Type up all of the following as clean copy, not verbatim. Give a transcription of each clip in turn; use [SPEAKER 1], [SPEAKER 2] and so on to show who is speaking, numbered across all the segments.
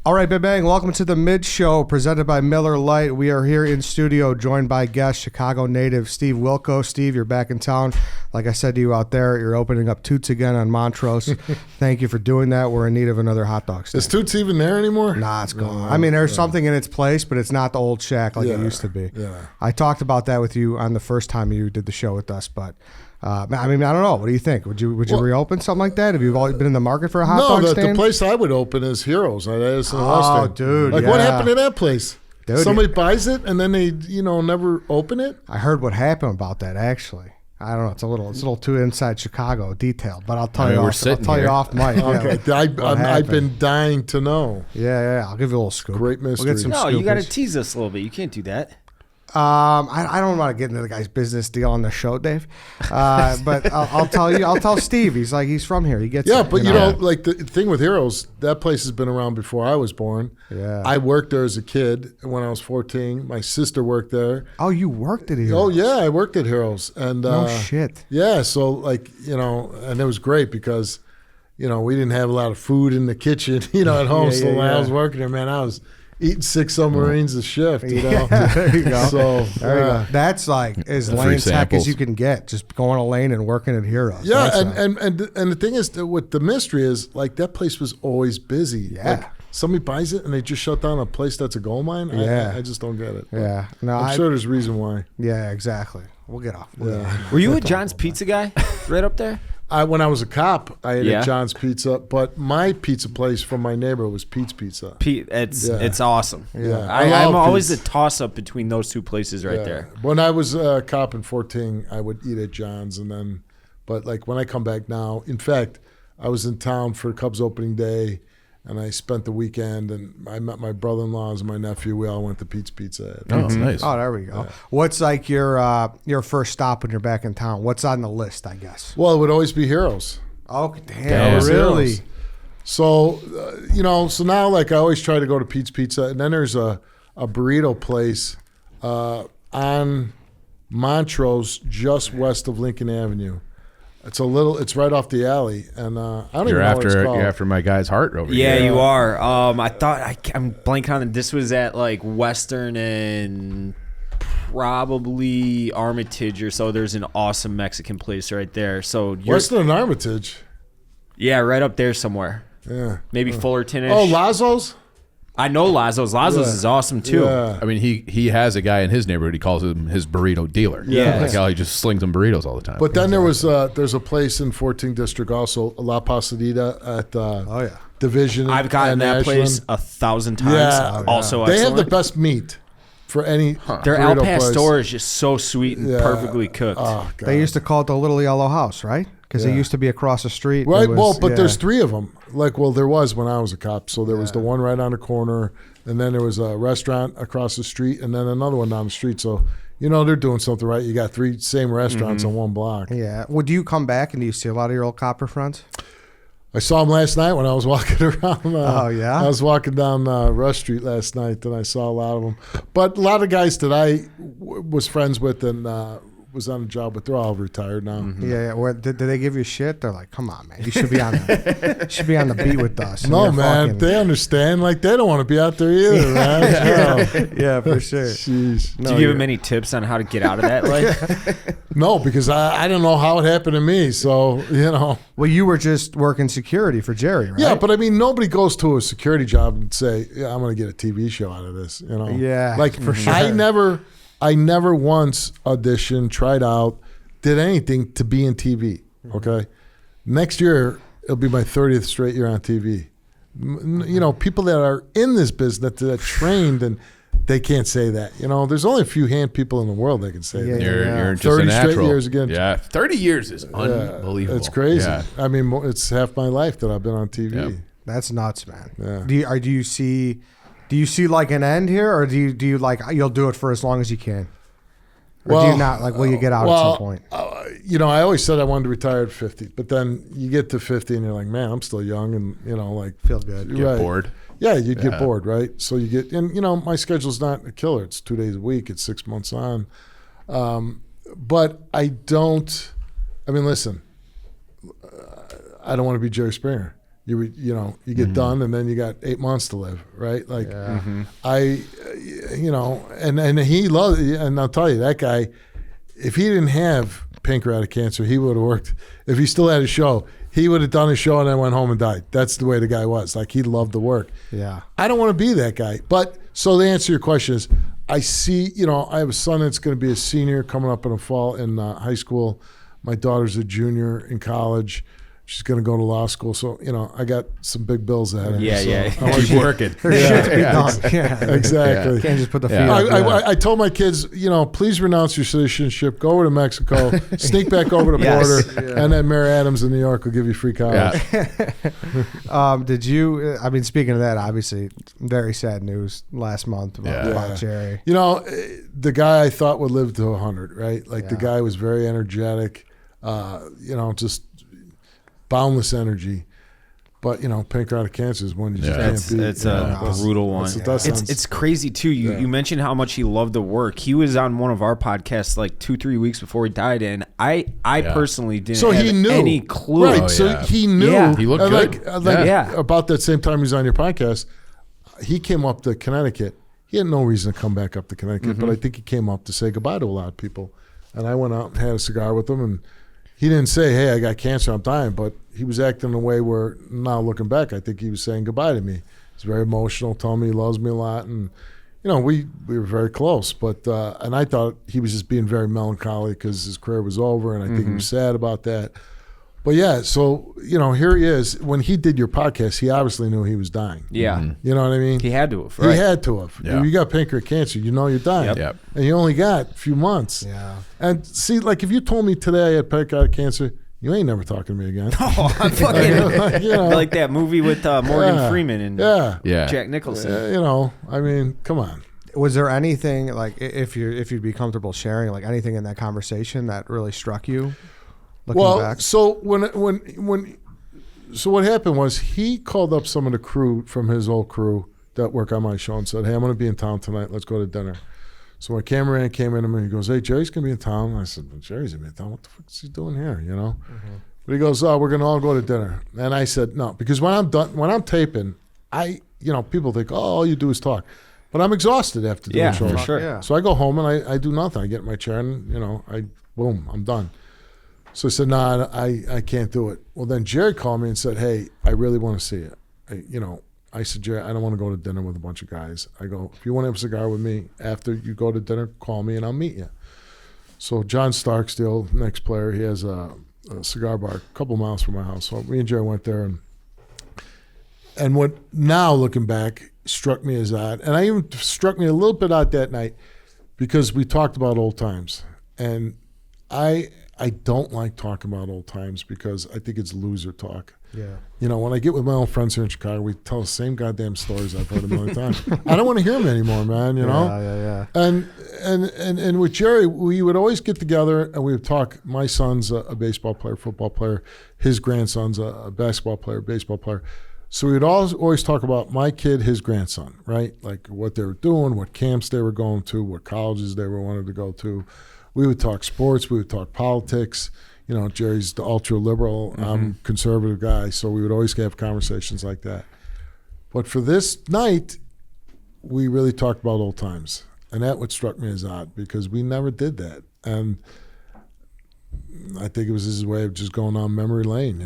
[SPEAKER 1] All right, Bang, welcome to the Mid Show presented by Miller Lite. We are here in studio joined by guest Chicago native Steve Wilkos. Steve, you're back in town. Like I said to you out there, you're opening up Toots again on Montrose. Thank you for doing that. We're in need of another hot dog stand.
[SPEAKER 2] Is Toots even there anymore?
[SPEAKER 1] Nah, it's gone. I mean, there's something in its place, but it's not the old shack like it used to be.
[SPEAKER 2] Yeah.
[SPEAKER 1] I talked about that with you on the first time you did the show with us, but I mean, I don't know. What do you think? Would you reopen something like that? Have you always been in the market for a hot dog stand?
[SPEAKER 2] No, the place I would open is Heroes.
[SPEAKER 1] Oh, dude.
[SPEAKER 2] Like, what happened to that place?
[SPEAKER 1] Dude,
[SPEAKER 2] somebody buys it and then they, never open it?
[SPEAKER 1] I heard what happened about that, actually. I don't know. It's a little too inside Chicago detailed, but I'll tell you off mic.
[SPEAKER 2] Okay. I've been dying to know.
[SPEAKER 1] Yeah. I'll give you a little scoop.
[SPEAKER 2] Great mystery.
[SPEAKER 1] We'll get some
[SPEAKER 3] No, you got to
[SPEAKER 1] scoopers.
[SPEAKER 3] tease us a little bit. You can't do that.
[SPEAKER 1] I don't want to get into the guy's business deal on the show, Dave. But I'll tell you. I'll tell Steve. He's from here. He gets it.
[SPEAKER 2] But like the thing with Heroes, that place has been around before I was born.
[SPEAKER 1] Yeah.
[SPEAKER 2] I worked there as a kid when I was 14. My sister worked there.
[SPEAKER 1] Oh, you worked at Heroes?
[SPEAKER 2] Oh yeah, I worked at Heroes. And
[SPEAKER 1] no shit.
[SPEAKER 2] Yeah, so and it was great because we didn't have a lot of food in the kitchen, at home. So when I was working there, man, I was eating 6 submarines a shift,
[SPEAKER 1] Yeah, there you go.
[SPEAKER 2] So
[SPEAKER 1] there you go. That's like as lane tech as you can get. Just going a lane and working at Heroes.
[SPEAKER 2] Yeah, and the thing is, what the mystery is, like that place was always busy.
[SPEAKER 1] Yeah.
[SPEAKER 2] Like, somebody buys it and they just shut down a place that's a gold mine.
[SPEAKER 1] Yeah.
[SPEAKER 2] I just don't get it.
[SPEAKER 1] Yeah. No,
[SPEAKER 2] I'm sure there's a reason why.
[SPEAKER 1] Yeah, exactly. We'll get off.
[SPEAKER 3] Were you a John's Pizza guy right up there?
[SPEAKER 2] When I was a cop, I ate at John's Pizza, but my pizza place from my neighbor was Pete's Pizza.
[SPEAKER 3] It's awesome.
[SPEAKER 2] Yeah,
[SPEAKER 3] I'm always a toss-up between those two places right there.
[SPEAKER 2] When I was a cop in 14, I would eat at John's, but like when I come back now, in fact, I was in town for Cubs opening day, and I spent the weekend, and I met my brother-in-laws and my nephew. We all went to Pete's Pizza.
[SPEAKER 4] Oh, that's nice.
[SPEAKER 1] Oh, there we go. Yeah. What's like your first stop when you're back in town? What's on the list, I guess?
[SPEAKER 2] Well, it would always be Heroes.
[SPEAKER 1] Oh, damn. Really?
[SPEAKER 2] Heroes. So, so now like I always try to go to Pete's Pizza, and then there's a burrito place on Montrose just west of Lincoln Avenue. It's right off the alley, and I don't even know what it's called.
[SPEAKER 4] You're after my guy's heart over here.
[SPEAKER 3] Yeah, you are. I thought I'm blanking on it. This was at like Western and probably Armitage or so. There's an awesome Mexican place right there. So
[SPEAKER 2] Western and Armitage.
[SPEAKER 3] Yeah, right up there somewhere.
[SPEAKER 2] Yeah,
[SPEAKER 3] maybe Fullerton-ish.
[SPEAKER 2] Oh, Lazo's.
[SPEAKER 3] I know Lazo's. Lazo's is awesome too.
[SPEAKER 2] Yeah.
[SPEAKER 4] I mean, he has a guy in his neighborhood. He calls him his burrito dealer.
[SPEAKER 3] Yeah.
[SPEAKER 4] Like how he just slings them burritos all the time.
[SPEAKER 2] But then there's a place in 14th District also, La Pasadita at Division.
[SPEAKER 3] I've gotten that
[SPEAKER 2] Ashland.
[SPEAKER 3] place 1,000 times.
[SPEAKER 2] Yeah.
[SPEAKER 3] Also
[SPEAKER 2] they
[SPEAKER 3] excellent.
[SPEAKER 2] have the best meat for any
[SPEAKER 3] Their El
[SPEAKER 2] burrito
[SPEAKER 3] Pastor
[SPEAKER 2] place.
[SPEAKER 3] is just so sweet and perfectly cooked.
[SPEAKER 2] Oh, God.
[SPEAKER 1] They used to call it the Little Yellow House, right? Because it used to be across the street.
[SPEAKER 2] Right, but there's 3 of them. There was when I was a cop. So there was the one right on the corner, and then there was a restaurant across the street, and then another one down the street. So, they're doing something right. You got 3 same restaurants on one block.
[SPEAKER 1] Yeah. Well, do you come back and do you see a lot of your old copper friends?
[SPEAKER 2] I saw them last night when I was walking around.
[SPEAKER 1] Oh, yeah?
[SPEAKER 2] I was walking down Rush Street last night, and I saw a lot of them. But a lot of guys that I was friends with and was on a job with, they're all retired now.
[SPEAKER 1] Mm-hmm. Yeah. Did they give you shit? They're like, come on, man. You should be on the beat with us.
[SPEAKER 2] No, man. They understand. Like, they don't want to be out there either, man.
[SPEAKER 1] Yeah, for sure.
[SPEAKER 2] Jeez.
[SPEAKER 3] Do you give them any tips on how to get out of that life?
[SPEAKER 2] No, because I don't know how it happened to me. So,
[SPEAKER 1] Well, you were just working security for Jerry, right?
[SPEAKER 2] Yeah, but I mean, nobody goes to a security job and say, I'm going to get a TV show out of this,
[SPEAKER 1] Yeah,
[SPEAKER 2] like,
[SPEAKER 1] for sure.
[SPEAKER 2] I never once auditioned, tried out, did anything to be in TV, okay? Next year, it'll be my 30th straight year on TV. People that are in this business that trained, and they can't say that. There's only a few people in the world that can say that.
[SPEAKER 4] You're just
[SPEAKER 2] 30
[SPEAKER 4] a natural.
[SPEAKER 2] straight years again.
[SPEAKER 4] Yeah, 30 years is unbelievable.
[SPEAKER 2] It's crazy.
[SPEAKER 4] Yeah.
[SPEAKER 2] I mean, it's half my life that I've been on TV.
[SPEAKER 4] Yep.
[SPEAKER 1] That's nuts, man.
[SPEAKER 2] Yeah.
[SPEAKER 1] Do you see like an end here, or do you like you'll do it for as long as you can? Or do you not, like, will you get out at some point?
[SPEAKER 2] I always said I wanted to retire at 50, but then you get to 50 and you're like, man, I'm still young, and
[SPEAKER 1] feel good.
[SPEAKER 4] Get bored.
[SPEAKER 2] Yeah, you'd get bored, right? So you get, and my schedule's not a killer. It's 2 days a week. It's 6 months on. But listen, I don't want to be Jerry Springer. You get done, and then you got 8 months to live, right? Like, and he loved it. And I'll tell you, that guy, if he didn't have pancreatic cancer, he would have worked. If he still had a show, he would have done a show and then went home and died. That's the way the guy was. Like, he loved the work.
[SPEAKER 1] Yeah.
[SPEAKER 2] I don't want to be that guy. But so the answer to your question is, I see, I have a son that's going to be a senior coming up in the fall in high school. My daughter's a junior in college. She's going to go to law school. So, I got some big bills ahead of me.
[SPEAKER 3] Yeah.
[SPEAKER 4] Keep working.
[SPEAKER 1] There's shit to be done. Yeah.
[SPEAKER 2] Exactly.
[SPEAKER 1] Can't just put the feet
[SPEAKER 4] Yeah.
[SPEAKER 1] up.
[SPEAKER 2] I told my kids, please renounce your citizenship, go over to Mexico, sneak back over the
[SPEAKER 3] Yes.
[SPEAKER 2] border, and then Mary Adams in New York will give you free college.
[SPEAKER 1] Did you, speaking of that, obviously, very sad news last month about Jerry.
[SPEAKER 2] The guy I thought would live to 100, right? Like, the guy was very energetic, just boundless energy. But, pancreatic cancer is one you just can't beat.
[SPEAKER 3] It's a brutal one. It's crazy, too. You mentioned how much he loved the work. He was on one of our podcasts like 2-3 weeks before he died, and I personally didn't have any clue.
[SPEAKER 2] Right, he knew.
[SPEAKER 3] Yeah.
[SPEAKER 4] He looked good.
[SPEAKER 2] About that same time he was on your podcast, he came up to Connecticut. He had no reason to come back up to Connecticut, but I think he came up to say goodbye to a lot of people. And I went out and had a cigar with him, and he didn't say, "Hey, I got cancer, I'm dying," but he was acting in a way where, now looking back, I think he was saying goodbye to me. He's very emotional, telling me he loves me a lot, and we were very close. But and I thought he was just being very melancholy because his career was over, and I think he was sad about that. But so here he is. When he did your podcast, he obviously knew he was dying.
[SPEAKER 3] Yeah,
[SPEAKER 2] you know what I mean.
[SPEAKER 3] He had to have.
[SPEAKER 2] Right? He had to have.
[SPEAKER 4] Yeah.
[SPEAKER 2] You got pancreatic cancer, you're dying.
[SPEAKER 4] Yep.
[SPEAKER 2] And you only got a few months.
[SPEAKER 1] Yeah.
[SPEAKER 2] And see, like, if you told me today I had pancreatic cancer, you ain't never talking to me again.
[SPEAKER 3] Oh, I'm fucking like that movie with Morgan Freeman and Jack Nicholson.
[SPEAKER 2] Come on.
[SPEAKER 1] Was there anything, like, if you'd be comfortable sharing, like, anything in that conversation that really struck you? Looking back?
[SPEAKER 2] So so what happened was, he called up some of the crew from his old crew that work on my show and said, "Hey, I'm going to be in town tonight. Let's go to dinner." So my cameraman came in and he goes, "Hey, Jerry's going to be in town." And I said, "Well, Jerry's going to be in town. What the fuck is he doing here?" But he goes, "Oh, we're going to all go to dinner." And I said, "No," because when I'm taping, people think, "Oh, all you do is talk." But I'm exhausted after doing a show.
[SPEAKER 3] For sure.
[SPEAKER 1] Yeah.
[SPEAKER 2] So I go home and I do nothing. I get in my chair and, I'm done. So I said, "No, I can't do it." Well, then Jerry called me and said, "Hey, I really want to see it." I said, "Jerry, I don't want to go to dinner with a bunch of guys." I go, "If you want to have a cigar with me after you go to dinner, call me and I'll meet you." So John Starkstill, next player, he has a cigar bar a couple miles from my house. So me and Jerry went there, and what now looking back struck me as odd, and I even struck me a little bit odd that night, because we talked about old times, and I don't like talking about old times because I think it's loser talk.
[SPEAKER 1] Yeah.
[SPEAKER 2] When I get with my old friends here in Chicago, we tell the same goddamn stories I've heard a million times. I don't want to hear them anymore, man,
[SPEAKER 1] Yeah.
[SPEAKER 2] And with Jerry, we would always get together and we would talk. My son's a baseball player, football player. His grandson's a basketball player, baseball player. So we would always talk about my kid, his grandson, right? Like what they were doing, what camps they were going to, what colleges they wanted to go to. We would talk sports. We would talk politics. Jerry's the ultra liberal. I'm conservative guy, so we would always have conversations like that. But for this night, we really talked about old times, and that what struck me as odd because we never did that. And I think it was his way of just going on memory lane,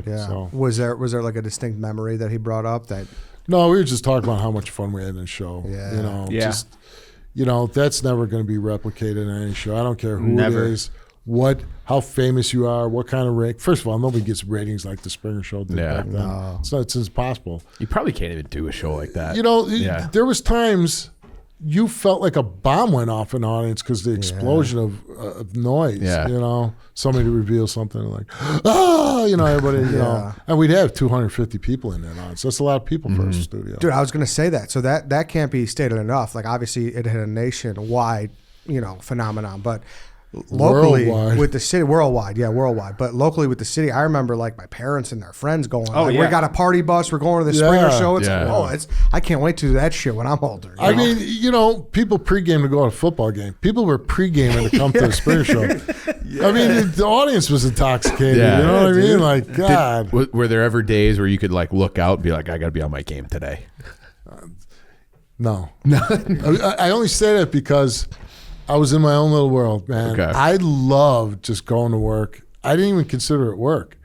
[SPEAKER 1] Yeah.
[SPEAKER 2] So,
[SPEAKER 1] Was there like a distinct memory that he brought up that?
[SPEAKER 2] No, we were just talking about how much fun we had in the show.
[SPEAKER 1] Yeah.
[SPEAKER 2] That's never going to be replicated in any show. I don't care who
[SPEAKER 3] Never.
[SPEAKER 2] it is, how famous you are, what kind of rate. First of all, nobody gets ratings like the Springer Show did back then.
[SPEAKER 1] No.
[SPEAKER 2] It's impossible.
[SPEAKER 4] You probably can't even do a show like that.
[SPEAKER 2] There was times you felt like a bomb went off in the audience because the explosion of noise.
[SPEAKER 4] Yeah.
[SPEAKER 2] Somebody reveals something like, everybody, and we'd have 250 people in that audience. That's a lot of people for a studio.
[SPEAKER 1] Dude, I was going to say that. So that can't be stated enough. Like, obviously, it had a nationwide, phenomenon. But locally
[SPEAKER 2] Worldwide.
[SPEAKER 1] with the city, worldwide, but locally with the city, I remember like my parents and their friends going,
[SPEAKER 3] Oh,
[SPEAKER 1] like,
[SPEAKER 3] yeah.
[SPEAKER 1] we got a party bus, we're going to the
[SPEAKER 2] Yeah.
[SPEAKER 1] Springer show. It's
[SPEAKER 4] Yeah.
[SPEAKER 1] like, I can't wait to do that shit when I'm older.
[SPEAKER 2] I mean, people pregame to go to a football game. People were pregaming to come to the Springer show. I mean, the audience was intoxicated.
[SPEAKER 4] Yeah.
[SPEAKER 2] You know what I
[SPEAKER 1] dude.
[SPEAKER 2] mean? Like, God.
[SPEAKER 4] Were there ever days where you could like look out and be like, I got to be on my game today?
[SPEAKER 2] No. I only say that because I was in my own little world, man.
[SPEAKER 4] Okay.
[SPEAKER 2] I loved just going to work. I didn't even consider it work.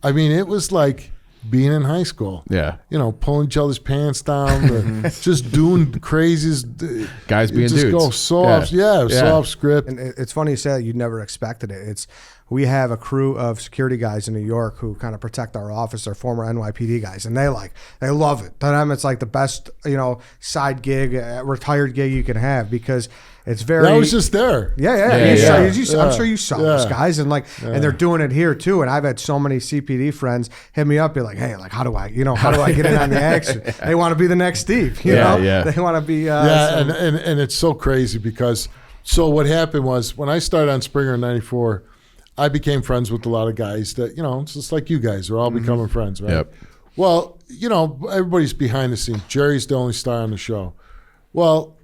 [SPEAKER 2] I mean, it was like being in high school.
[SPEAKER 4] Yeah.
[SPEAKER 2] Pulling each other's pants down, just doing crazies.
[SPEAKER 4] Guys being
[SPEAKER 2] just
[SPEAKER 4] dudes.
[SPEAKER 2] go so off, so off script.
[SPEAKER 1] And it's funny you say that. You never expected it. We have a crew of security guys in New York who kind of protect our office. They're former NYPD guys, and they love it. To them, it's like the best, side gig, retired gig you can have because it's very.
[SPEAKER 2] I was just there.
[SPEAKER 1] I'm sure you saw those
[SPEAKER 2] Yeah.
[SPEAKER 1] guys, and and they're doing it here too. And I've had so many CPD friends hit me up, be like, "Hey, like, how do I get in on the action?" They want to be the next Steve, you know?
[SPEAKER 4] Yeah.
[SPEAKER 1] They want to be.
[SPEAKER 2] And it's so crazy because what happened was when I started on Springer in '94. I became friends with a lot of guys that, it's just like you guys are all becoming friends, right?
[SPEAKER 4] Yep.
[SPEAKER 2] Well, everybody's behind the scenes. Jerry's the only star on the show. Well,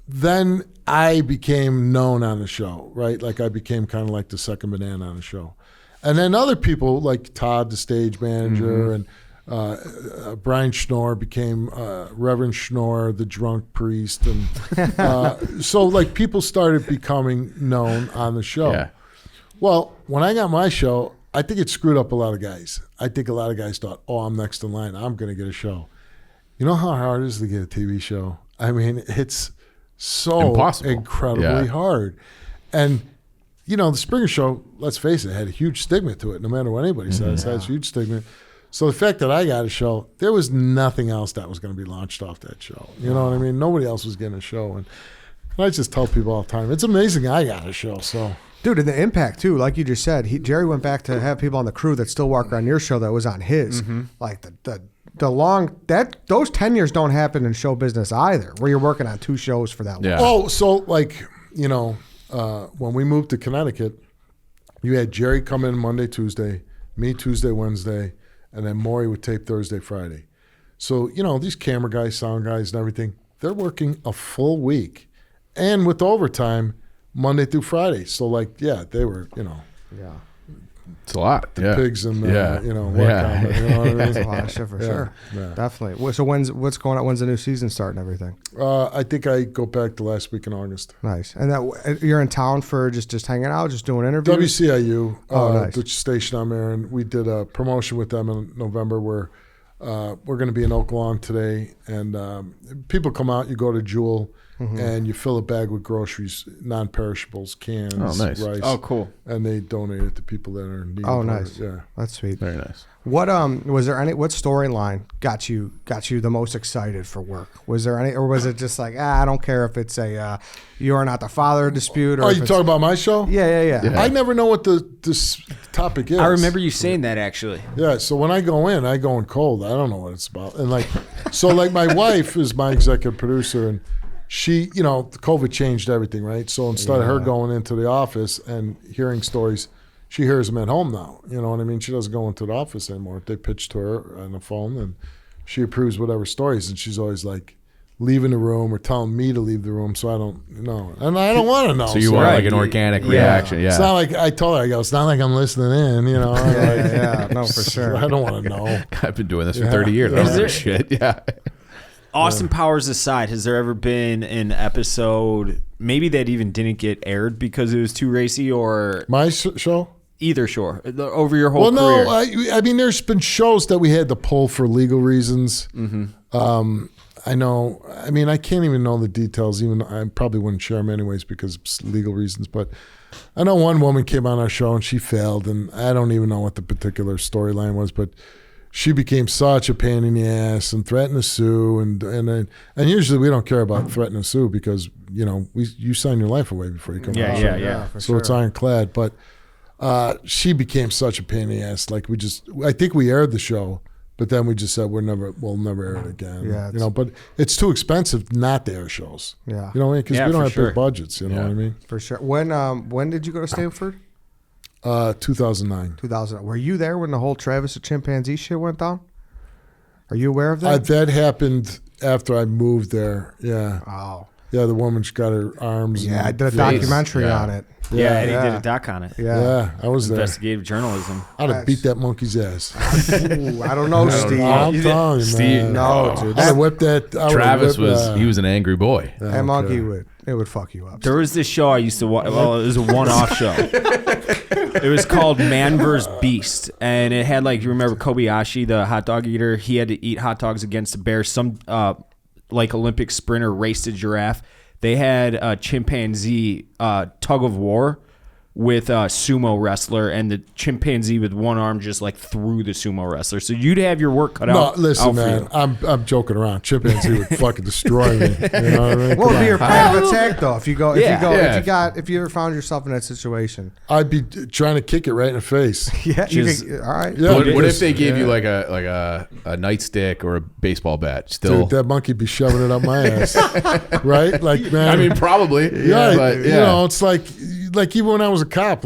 [SPEAKER 2] then I became known on the show, right? Like I became kind of like the second banana on the show. And then other people like Todd, the stage manager, and Brian Schnorr became Reverend Schnorr, the drunk priest. And so like people started becoming known on the show.
[SPEAKER 4] Yeah.
[SPEAKER 2] Well, when I got my show, I think it screwed up a lot of guys. I think a lot of guys thought, I'm next in line. I'm going to get a show. You know how hard it is to get a TV show? I mean, it's so
[SPEAKER 4] Impossible.
[SPEAKER 2] incredibly hard. And, the Springer Show, let's face it, had a huge stigma to it. No matter what anybody says, it has a huge stigma. So the fact that I got a show, there was nothing else that was going to be launched off that show. You know what I mean? Nobody else was getting a show. And I just tell people all the time, it's amazing I got a show, so...
[SPEAKER 1] Dude, and the impact too, like you just said, Jerry went back to have people on the crew that still walk around your show that was on his. Like those tenures don't happen in show business either, where you're working on two shows for that long.
[SPEAKER 4] Yeah.
[SPEAKER 2] Oh, so like, when we moved to Connecticut, you had Jerry come in Monday, Tuesday, me Tuesday, Wednesday, and then Maury would tape Thursday, Friday. So, these camera guys, sound guys, and everything, they're working a full week. And with overtime, Monday through Friday. So, they were,
[SPEAKER 1] Yeah.
[SPEAKER 4] It's a lot. Yeah.
[SPEAKER 2] pigs and, work
[SPEAKER 4] Yeah.
[SPEAKER 2] on it. You know what I mean?
[SPEAKER 1] That's a lot of shit for sure.
[SPEAKER 2] Yeah.
[SPEAKER 1] Definitely. So what's going on? When's the new season start and everything?
[SPEAKER 2] I think I go back to last week in August.
[SPEAKER 1] Nice. And that you're in town for just hanging out, just doing interviews?
[SPEAKER 2] WCIU,
[SPEAKER 1] Nice.
[SPEAKER 2] the station I'm there, and we did a promotion with them in November where we're going to be in Oaklawn today. And people come out, you go to Jewel, and you fill a bag with groceries, non-perishables, cans,
[SPEAKER 4] Oh, nice.
[SPEAKER 2] rice.
[SPEAKER 3] Oh, cool.
[SPEAKER 2] And they donate it to people that are in need.
[SPEAKER 1] Oh,
[SPEAKER 2] of
[SPEAKER 1] nice.
[SPEAKER 2] it. Yeah.
[SPEAKER 1] That's sweet.
[SPEAKER 4] Very nice.
[SPEAKER 1] What was there any? What storyline got you the most excited for work? Was there any, or was it just like I don't care if it's a you are not the father dispute? Or
[SPEAKER 2] Oh,
[SPEAKER 1] if
[SPEAKER 2] you
[SPEAKER 1] it's-
[SPEAKER 2] talking about my show?
[SPEAKER 1] Yeah.
[SPEAKER 2] I never know what this topic is.
[SPEAKER 3] I remember you saying that actually.
[SPEAKER 2] Yeah, so when I go in cold. I don't know what it's about. And my wife is my executive producer, and she, COVID changed everything, right? So instead of her going into the office and hearing stories, she hears them at home now. You know what I mean? She doesn't go into the office anymore. They pitch to her on the phone, and she approves whatever stories. And she's always like leaving the room or telling me to leave the room, so I don't know. And I don't want to know.
[SPEAKER 4] So you want like an organic reaction. Yeah.
[SPEAKER 2] It's not like I told her, it's not like I'm listening in,
[SPEAKER 1] Yeah, no, for sure.
[SPEAKER 2] I don't want to know.
[SPEAKER 4] I've been doing this for 30 years. I don't give a shit. Yeah.
[SPEAKER 3] Austin Powers aside, has there ever been an episode maybe that even didn't get aired because it was too racy, or
[SPEAKER 2] My show?
[SPEAKER 3] either sure over your whole
[SPEAKER 2] Well,
[SPEAKER 3] career?
[SPEAKER 2] no, I mean, there's been shows that we had to pull for legal reasons. I know. I mean, I can't even know the details. Even I probably wouldn't share them anyways because of legal reasons. But I know one woman came on our show and she failed, and I don't even know what the particular storyline was, but she became such a pain in the ass and threatened to sue. And usually we don't care about threatening to sue because you sign your life away before you come on.
[SPEAKER 3] Yeah.
[SPEAKER 1] For
[SPEAKER 2] So it's ironclad. But she became such a pain in the ass. I think we aired the show, But then we just said we'll never air it again.
[SPEAKER 1] Yeah,
[SPEAKER 2] you know, but it's too expensive not to air shows.
[SPEAKER 1] Yeah.
[SPEAKER 2] You know what I mean? Because
[SPEAKER 3] Yeah,
[SPEAKER 2] we don't
[SPEAKER 3] for
[SPEAKER 2] have
[SPEAKER 3] sure.
[SPEAKER 2] big budgets. You know what I mean?
[SPEAKER 1] For sure. When did you go to Stanford?
[SPEAKER 2] 2009.
[SPEAKER 1] 2000. Were you there when the whole Travis the chimpanzee shit went down? Are you aware of that?
[SPEAKER 2] That happened after I moved there. Yeah.
[SPEAKER 1] Oh.
[SPEAKER 2] Yeah, the woman's got her arms.
[SPEAKER 1] Yeah, I
[SPEAKER 2] and
[SPEAKER 1] did a
[SPEAKER 2] face.
[SPEAKER 1] documentary
[SPEAKER 4] Yeah.
[SPEAKER 1] on it.
[SPEAKER 3] Yeah, Eddie
[SPEAKER 1] yeah.
[SPEAKER 3] did a doc on it.
[SPEAKER 1] Yeah.
[SPEAKER 2] Yeah, I was there.
[SPEAKER 3] Investigative journalism.
[SPEAKER 2] I'd have beat that monkey's ass.
[SPEAKER 1] Ooh, I don't know, Steve.
[SPEAKER 2] I'm telling you,
[SPEAKER 4] Steve-
[SPEAKER 2] man.
[SPEAKER 1] No, dude.
[SPEAKER 2] I'd have whipped that. I would've
[SPEAKER 4] Travis
[SPEAKER 2] whipped,
[SPEAKER 4] he was an angry boy.
[SPEAKER 1] That monkey would fuck you up.
[SPEAKER 3] There was this show I used to watch. Well, it was a one-off show. It was called Man vs. Beast, and it had you remember Kobayashi, the hot dog eater. He had to eat hot dogs against a bear. Some Olympic sprinter raced a giraffe. They had a chimpanzee tug of war with a sumo wrestler, and the chimpanzee with one arm just threw the sumo wrestler. So you'd have your work cut
[SPEAKER 2] No,
[SPEAKER 3] out.
[SPEAKER 2] listen,
[SPEAKER 3] out for
[SPEAKER 2] man.
[SPEAKER 3] you.
[SPEAKER 2] I'm joking around. Chimpanzee would fucking destroy me. You know what I mean?
[SPEAKER 1] What would be your plan of attack though? If you
[SPEAKER 4] Yeah.
[SPEAKER 1] if you ever found yourself in that situation?
[SPEAKER 2] I'd be trying to kick it right in the face.
[SPEAKER 1] Yeah,
[SPEAKER 3] Just-
[SPEAKER 1] all right.
[SPEAKER 2] Yeah.
[SPEAKER 4] What if
[SPEAKER 2] because-
[SPEAKER 4] they gave you like a nightstick or a baseball bat? Still,
[SPEAKER 2] Dude, that monkey'd be shoving it up my ass, right? Like, man.
[SPEAKER 4] I mean, probably.
[SPEAKER 2] yeah,
[SPEAKER 4] but,
[SPEAKER 2] you know, it's like even when I was a cop,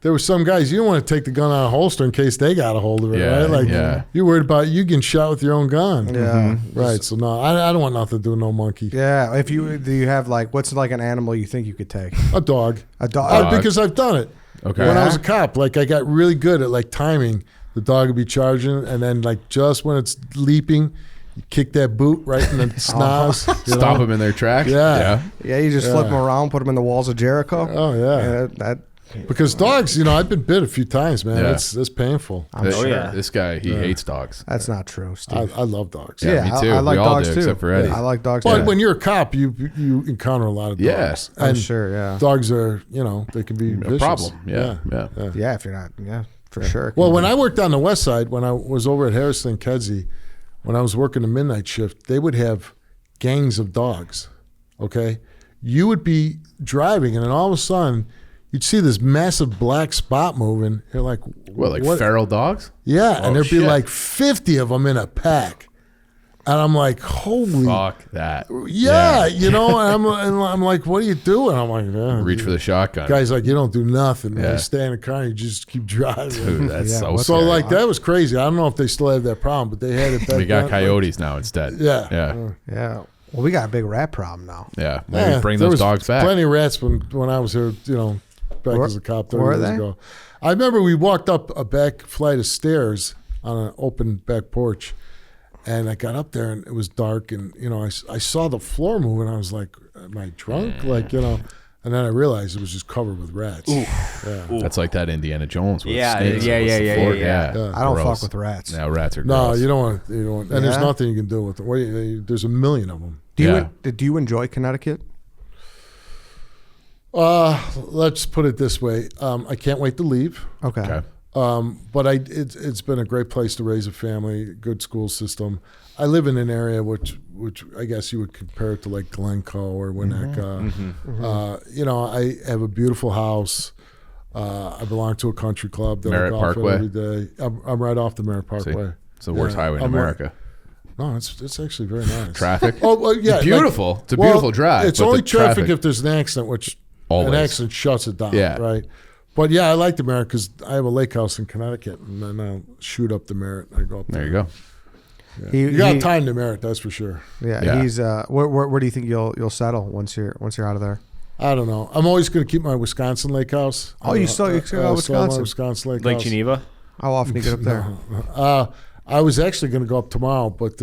[SPEAKER 2] there were some guys you don't want to take the gun out of a holster in case they got a hold of it,
[SPEAKER 4] Yeah,
[SPEAKER 2] right? Like,
[SPEAKER 4] yeah.
[SPEAKER 2] you're worried about you getting shot with your own gun.
[SPEAKER 1] Yeah.
[SPEAKER 2] Right. So no, I don't want nothing to do with no monkey.
[SPEAKER 1] Yeah. If you do, you have what's an animal you think you could take?
[SPEAKER 2] A dog.
[SPEAKER 1] A dog.
[SPEAKER 2] Because I've done it.
[SPEAKER 4] Okay.
[SPEAKER 2] When I was a cop, I got really good at timing. The dog would be charging, and then just when it's leaping, you kick that boot right in the snaz. you know?
[SPEAKER 4] Stop them in their tracks.
[SPEAKER 2] Yeah.
[SPEAKER 1] Yeah, you just flip them around, put them in the walls of Jericho.
[SPEAKER 2] Oh yeah.
[SPEAKER 1] That
[SPEAKER 2] Because dogs, I've been bit a few times, man.
[SPEAKER 4] Yeah.
[SPEAKER 2] It's painful.
[SPEAKER 4] This guy, he hates dogs.
[SPEAKER 1] that's not true, Steve.
[SPEAKER 2] I love dogs.
[SPEAKER 4] Yeah, me too.
[SPEAKER 1] I like
[SPEAKER 4] We all
[SPEAKER 1] dogs
[SPEAKER 4] do,
[SPEAKER 1] too.
[SPEAKER 4] except for Eddie.
[SPEAKER 1] I like dogs
[SPEAKER 2] But
[SPEAKER 1] too.
[SPEAKER 2] when you're a cop, you encounter a lot of dogs.
[SPEAKER 4] Yes.
[SPEAKER 1] I'm
[SPEAKER 2] And
[SPEAKER 1] sure, yeah.
[SPEAKER 2] dogs are, they can be
[SPEAKER 4] A
[SPEAKER 2] vicious.
[SPEAKER 4] problem. Yeah.
[SPEAKER 1] Yeah, if you're not, for sure.
[SPEAKER 2] Well, when I worked on the west side, when I was over at Harrison and Kedzie, when I was working the midnight shift, they would have gangs of dogs, okay? You would be driving, and then all of a sudden, you'd see this massive black spot moving. You're like,
[SPEAKER 4] What,
[SPEAKER 2] what?
[SPEAKER 4] feral dogs?
[SPEAKER 2] Yeah,
[SPEAKER 4] Oh,
[SPEAKER 2] and there'd be
[SPEAKER 4] shit.
[SPEAKER 2] 50 of them in a pack. And I'm like, holy.
[SPEAKER 4] Fuck that.
[SPEAKER 2] Yeah, and I'm like, what are you doing? I'm like, yeah.
[SPEAKER 4] Reach for the shotgun.
[SPEAKER 2] Guy's like, you don't do nothing, man.
[SPEAKER 4] Yeah.
[SPEAKER 2] You stay in the car and you just keep driving.
[SPEAKER 4] Dude, that's
[SPEAKER 1] Yeah,
[SPEAKER 4] so
[SPEAKER 1] what's
[SPEAKER 2] So
[SPEAKER 4] scary.
[SPEAKER 2] that was crazy. I don't know if they still have that problem, but they had it back
[SPEAKER 4] We got
[SPEAKER 2] then.
[SPEAKER 4] coyotes now instead.
[SPEAKER 2] Yeah.
[SPEAKER 4] Yeah.
[SPEAKER 1] yeah. Well, we got a big rat problem now.
[SPEAKER 4] Yeah. Maybe
[SPEAKER 2] Yeah,
[SPEAKER 4] bring
[SPEAKER 2] there
[SPEAKER 4] those
[SPEAKER 2] was
[SPEAKER 4] dogs back.
[SPEAKER 2] Plenty of rats when I was here, back as a cop 30
[SPEAKER 1] were
[SPEAKER 2] years
[SPEAKER 1] they?
[SPEAKER 2] ago. I remember we walked up a back flight of stairs on an open back porch, and I got up there and it was dark, and I saw the floor move, and I was like, "Am I drunk?" And then I realized it was just covered with rats. Yeah.
[SPEAKER 4] That's like that Indiana Jones. With
[SPEAKER 3] Yeah,
[SPEAKER 4] snakes
[SPEAKER 3] yeah,
[SPEAKER 4] across the
[SPEAKER 3] yeah,
[SPEAKER 4] floor.
[SPEAKER 3] yeah.
[SPEAKER 2] Yeah.
[SPEAKER 1] I don't
[SPEAKER 4] Gross.
[SPEAKER 1] fuck with rats.
[SPEAKER 4] Now rats are
[SPEAKER 2] No,
[SPEAKER 4] gross.
[SPEAKER 2] you don't want. And there's
[SPEAKER 1] Yeah?
[SPEAKER 2] nothing you can do with them. There's a million of them.
[SPEAKER 1] Do you enjoy Connecticut?
[SPEAKER 2] Let's put it this way. I can't wait to leave.
[SPEAKER 1] Okay.
[SPEAKER 4] Okay.
[SPEAKER 2] But it's been a great place to raise a family, good school system. I live in an area which I guess you would compare it to like Glencoe or Winnetka. I have a beautiful house. I belong to a country club that
[SPEAKER 4] Merritt
[SPEAKER 2] I golf
[SPEAKER 4] Parkway?
[SPEAKER 2] at every day. I'm right off the Merritt Parkway.
[SPEAKER 4] It's the worst
[SPEAKER 2] Yeah,
[SPEAKER 4] highway in
[SPEAKER 2] I'm right-
[SPEAKER 4] America.
[SPEAKER 2] No, it's actually very nice.
[SPEAKER 4] Traffic.
[SPEAKER 2] Oh, well, yeah,
[SPEAKER 4] It's beautiful. It's a beautiful drive,
[SPEAKER 2] It's
[SPEAKER 4] but
[SPEAKER 2] only
[SPEAKER 4] the
[SPEAKER 2] traffic
[SPEAKER 4] traffic-
[SPEAKER 2] if there's an accident, which
[SPEAKER 4] Always.
[SPEAKER 2] an accident shuts it down.
[SPEAKER 4] Yeah.
[SPEAKER 2] Right. But yeah, I like the Merritt because I have a lake house in Connecticut, and then I'll shoot up the Merritt. And I go up
[SPEAKER 4] There you go.
[SPEAKER 2] Yeah.
[SPEAKER 1] He-
[SPEAKER 2] You got
[SPEAKER 1] he-
[SPEAKER 2] time to Merritt, that's for sure.
[SPEAKER 1] Yeah,
[SPEAKER 4] Yeah.
[SPEAKER 1] he's where do you think you'll settle once you're out of there?
[SPEAKER 2] I don't know. I'm always going to keep my Wisconsin lake house.
[SPEAKER 1] Oh, you still got
[SPEAKER 2] still have my
[SPEAKER 1] Wisconsin?
[SPEAKER 2] Wisconsin lake
[SPEAKER 3] Lake
[SPEAKER 2] house.
[SPEAKER 3] Geneva.
[SPEAKER 1] How often do you get up there?
[SPEAKER 2] I was actually going to go up tomorrow, but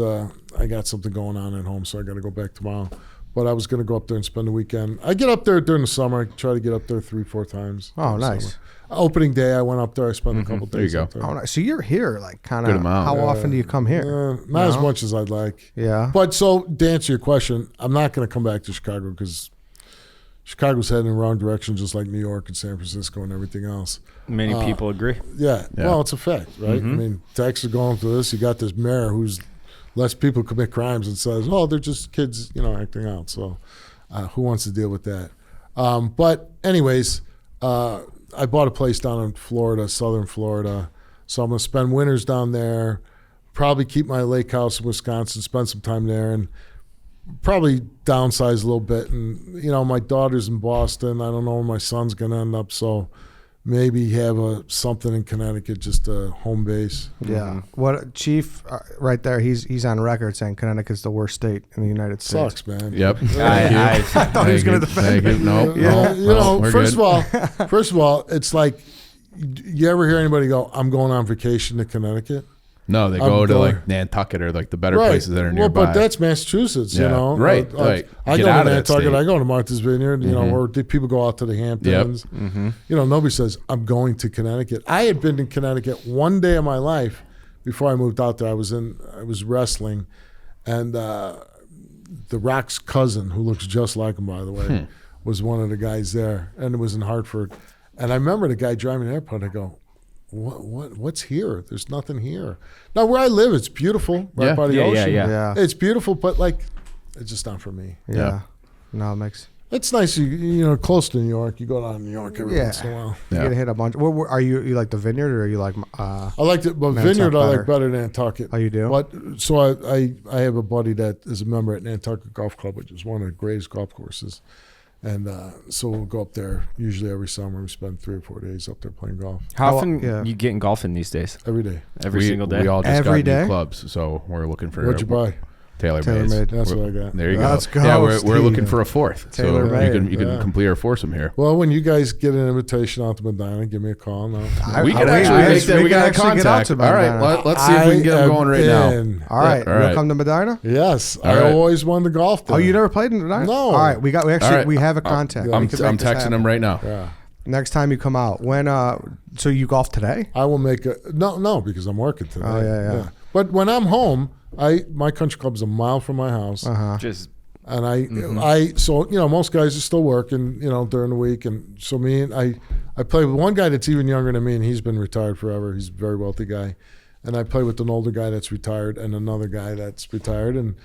[SPEAKER 2] I got something going on at home, so I got to go back tomorrow. But I was going to go up there and spend the weekend. I get up there during the summer. I try to get up there 3-4 times.
[SPEAKER 1] Oh,
[SPEAKER 2] during the
[SPEAKER 1] nice.
[SPEAKER 2] summer. Opening day, I went up there. I spent a couple
[SPEAKER 4] There you
[SPEAKER 2] days
[SPEAKER 4] go.
[SPEAKER 2] up there.
[SPEAKER 1] Oh, nice. So you're here, like kind
[SPEAKER 4] Good
[SPEAKER 1] of.
[SPEAKER 4] amount.
[SPEAKER 1] How often do you come here?
[SPEAKER 2] Not as
[SPEAKER 1] No?
[SPEAKER 2] much as I'd like.
[SPEAKER 1] Yeah.
[SPEAKER 2] But so to answer your question, I'm not going to come back to Chicago because Chicago's heading in the wrong direction, just like New York and San Francisco and everything else.
[SPEAKER 3] Many people agree.
[SPEAKER 2] Yeah.
[SPEAKER 4] Yeah.
[SPEAKER 2] Well, it's a fact, right? I mean, Texas is going through this. You got this mayor who's lets people commit crimes and says, "Oh, they're just kids, acting out." So, who wants to deal with that? But anyways, I bought a place down in Florida, southern Florida. So I'm going to spend winters down there, probably keep my lake house in Wisconsin, spend some time there, and probably downsize a little bit. And, my daughter's in Boston. I don't know where my son's going to end up, so maybe have something in Connecticut, just a home base.
[SPEAKER 1] Yeah. What Chief right there? He's on record saying Connecticut's the worst state in the United States.
[SPEAKER 2] Sucks, man.
[SPEAKER 4] Yep.
[SPEAKER 3] I
[SPEAKER 1] thought he was going to defend it.
[SPEAKER 4] No,
[SPEAKER 2] First of all, it's like, you ever hear anybody go, "I'm going on vacation to Connecticut"?
[SPEAKER 4] No, they go to like Nantucket or like the better places that are nearby.
[SPEAKER 2] Well, but that's Massachusetts,
[SPEAKER 4] Right.
[SPEAKER 2] I
[SPEAKER 4] Get
[SPEAKER 2] go
[SPEAKER 4] out
[SPEAKER 2] to
[SPEAKER 4] of that
[SPEAKER 2] Nantucket.
[SPEAKER 4] state.
[SPEAKER 2] I go to Martha's Vineyard. Or people go out to the Hamptons. Nobody says I'm going to Connecticut. I had been in Connecticut one day of my life before I moved out there. I was wrestling, and The Rock's cousin, who looks just like him, by the way, was one of the guys there, and it was in Hartford. And I remember the guy driving the airport. I go, What's here? There's nothing here. Now where I live, it's beautiful, right by the ocean.
[SPEAKER 1] Yeah.
[SPEAKER 2] It's beautiful, but it's just not for me.
[SPEAKER 1] Yeah. No, it makes.
[SPEAKER 2] It's nice, close to New York. You go down to New York every once in a while.
[SPEAKER 1] You get hit a bunch. Are you like the Vineyard or are you like?
[SPEAKER 2] I like it, but
[SPEAKER 1] Nantucket
[SPEAKER 2] Vineyard I
[SPEAKER 1] better?
[SPEAKER 2] like better than Nantucket.
[SPEAKER 1] Oh, you do?
[SPEAKER 2] But so I have a buddy that is a member at Nantucket Golf Club, which is one of the greatest golf courses. And so we'll go up there usually every summer. We spend 3 or 4 days up there playing golf.
[SPEAKER 3] How often you getting golfing these days?
[SPEAKER 2] Every day.
[SPEAKER 3] Every single day?
[SPEAKER 4] We all just
[SPEAKER 1] Every
[SPEAKER 4] got
[SPEAKER 1] day?
[SPEAKER 4] new clubs, so we're looking for.
[SPEAKER 2] What'd you buy?
[SPEAKER 1] TaylorMade.
[SPEAKER 2] That's what I got.
[SPEAKER 4] There you go.
[SPEAKER 1] Let's go,
[SPEAKER 4] Yeah, we're
[SPEAKER 1] Steve.
[SPEAKER 4] looking for a fourth. So
[SPEAKER 1] TaylorMade.
[SPEAKER 4] you can complete our foursome here.
[SPEAKER 2] Well, when you guys get an invitation out to Medina, give me a call. No.
[SPEAKER 4] We can actually make that. We can
[SPEAKER 1] actually get out
[SPEAKER 4] contact.
[SPEAKER 1] to
[SPEAKER 4] All right,
[SPEAKER 1] Medina.
[SPEAKER 4] let's see if we can get them going right now.
[SPEAKER 1] All right,
[SPEAKER 4] All
[SPEAKER 1] you'll
[SPEAKER 4] right.
[SPEAKER 1] come to Medina.
[SPEAKER 2] Yes,
[SPEAKER 4] All
[SPEAKER 2] I
[SPEAKER 4] right.
[SPEAKER 2] always wanted to golf there.
[SPEAKER 1] Oh, you never played in Medina?
[SPEAKER 2] No.
[SPEAKER 1] All right, we
[SPEAKER 4] All right.
[SPEAKER 1] have a contact.
[SPEAKER 2] Yeah.
[SPEAKER 4] I'm
[SPEAKER 1] We can make this
[SPEAKER 4] texting
[SPEAKER 1] happen.
[SPEAKER 4] them right now.
[SPEAKER 2] Yeah.
[SPEAKER 1] Next time you come out, when so you golf today?
[SPEAKER 2] I will make no because I'm working today.
[SPEAKER 1] Oh, yeah.
[SPEAKER 2] But when I'm home, my country club's a mile from my house,
[SPEAKER 3] Just
[SPEAKER 2] and so most guys are still working during the week, and so I play with one guy that's even younger than me, and he's been retired forever. He's a very wealthy guy, and I play with an older guy that's retired and another guy that's retired, and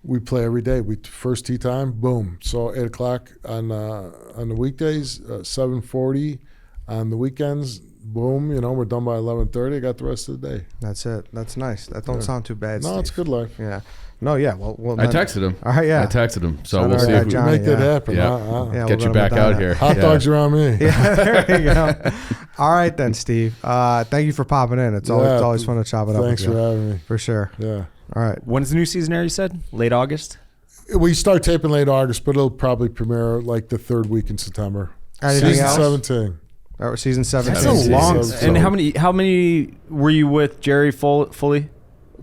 [SPEAKER 2] we play every day. First tee time, boom. So 8 o'clock on the weekdays, 7:40 on the weekends. Boom, we're done by 11:30. I got the rest of the day.
[SPEAKER 1] That's it. That's nice. That don't sound too bad.
[SPEAKER 2] No,
[SPEAKER 1] Steve.
[SPEAKER 2] it's good life.
[SPEAKER 1] Yeah. No, yeah. Well
[SPEAKER 4] I texted him.
[SPEAKER 1] All right, yeah.
[SPEAKER 4] I texted him. So
[SPEAKER 1] Shout
[SPEAKER 4] we'll
[SPEAKER 1] out
[SPEAKER 4] see
[SPEAKER 1] to
[SPEAKER 4] if we
[SPEAKER 1] Johnny.
[SPEAKER 2] Make that happen.
[SPEAKER 4] Yeah.
[SPEAKER 1] Yeah,
[SPEAKER 4] get
[SPEAKER 1] we'll
[SPEAKER 4] you
[SPEAKER 1] go to
[SPEAKER 4] back out
[SPEAKER 1] Medina.
[SPEAKER 4] here.
[SPEAKER 2] Hot
[SPEAKER 4] Yeah.
[SPEAKER 2] dogs around me.
[SPEAKER 1] Yeah, there you go. All right then, Steve. Thank you for popping in. It's always fun to chop it up.
[SPEAKER 2] Thanks
[SPEAKER 1] with
[SPEAKER 2] for
[SPEAKER 1] you.
[SPEAKER 2] having me.
[SPEAKER 1] For sure.
[SPEAKER 2] Yeah.
[SPEAKER 1] All right.
[SPEAKER 3] when's the new season air? You said late August.
[SPEAKER 2] We start taping late August, but it'll probably premiere like the third week in September.
[SPEAKER 1] Anything
[SPEAKER 2] Season
[SPEAKER 1] else?
[SPEAKER 2] 17.
[SPEAKER 1] Season 17.
[SPEAKER 3] That's a
[SPEAKER 2] Season
[SPEAKER 3] long.
[SPEAKER 2] 17.
[SPEAKER 3] And how many were you with Jerry fully?